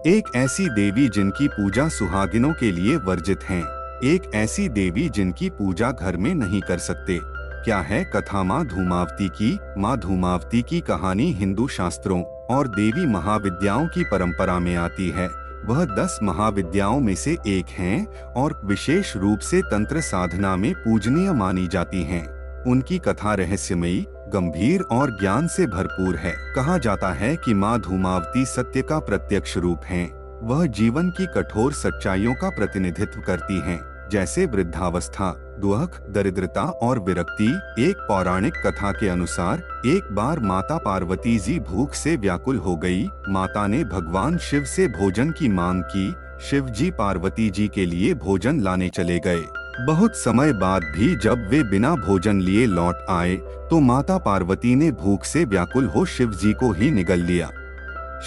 एक ऐसी देवी जिनकी पूजा सुहागिनों के लिए वर्जित है। एक ऐसी देवी जिनकी पूजा घर में नहीं कर सकते। क्या है कथा माँ धूमावती की। माँ धूमावती की कहानी हिंदू शास्त्रों और देवी महाविद्याओं की परंपरा में आती है। वह 10 महाविद्याओं में से एक हैं और विशेष रूप से तंत्र साधना में पूजनीय मानी जाती हैं। उनकी कथा रहस्यमयी, गंभीर और ज्ञान से भरपूर है। कहा जाता है कि माँ धूमावती सत्य का प्रत्यक्ष रूप हैं। वह जीवन की कठोर सच्चाइयों का प्रतिनिधित्व करती हैं, जैसे वृद्धावस्था, दुख, दरिद्रता और विरक्ति। एक पौराणिक कथा के अनुसार एक बार माता पार्वती जी भूख से व्याकुल हो गई। माता ने भगवान शिव से भोजन की मांग की। शिव जी पार्वती जी के लिए भोजन लाने चले गए। बहुत समय बाद भी जब वे बिना भोजन लिए लौट आए तो माता पार्वती ने भूख से व्याकुल हो शिव जी को ही निगल लिया।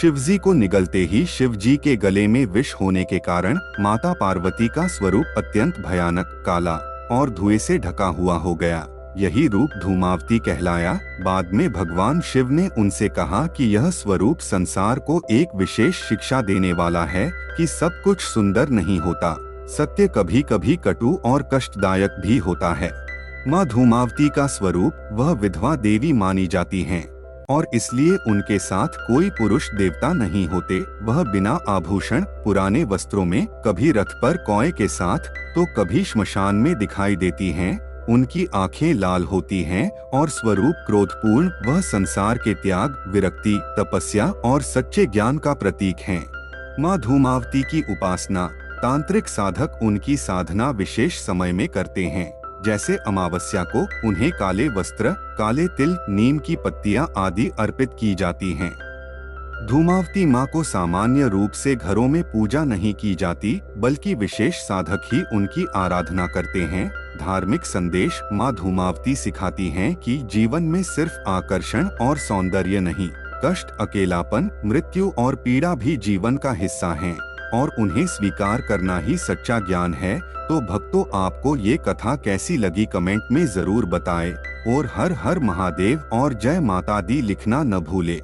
शिव जी को निगलते ही शिव जी के गले में विष होने के कारण माता पार्वती का स्वरूप अत्यंत भयानक, काला और धुएं से ढका हुआ हो गया। यही रूप धूमावती कहलाया। बाद में भगवान शिव ने उनसे कहा कि यह स्वरूप संसार को एक विशेष शिक्षा देने वाला है कि सब कुछ सुंदर नहीं होता। सत्य कभी कभी कटु और कष्टदायक भी होता है। माँ धूमावती का स्वरूप वह विधवा देवी मानी जाती हैं और इसलिए उनके साथ कोई पुरुष देवता नहीं होते। वह बिना आभूषण, पुराने वस्त्रों में, कभी रथ पर कौए के साथ तो कभी श्मशान में दिखाई देती हैं। उनकी आंखें लाल होती हैं और स्वरूप क्रोधपूर्ण। वह संसार के त्याग, विरक्ति, तपस्या और सच्चे ज्ञान का प्रतीक हैं। माँ धूमावती की उपासना तांत्रिक साधक उनकी साधना विशेष समय में करते हैं। जैसे अमावस्या को उन्हें काले वस्त्र, काले तिल, नीम की पत्तियां आदि अर्पित की जाती हैं। धूमावती माँ को सामान्य रूप से घरों में पूजा नहीं की जाती, बल्कि विशेष साधक ही उनकी आराधना करते हैं। धार्मिक संदेश। माँ धूमावती सिखाती हैं कि जीवन में सिर्फ आकर्षण और सौंदर्य नहीं, कष्ट, अकेलापन, मृत्यु और पीड़ा भी जीवन का हिस्सा हैं और उन्हें स्वीकार करना ही सच्चा ज्ञान है। तो भक्तों, आपको ये कथा कैसी लगी कमेंट में जरूर बताएं और हर हर महादेव और जय माता दी लिखना न भूले।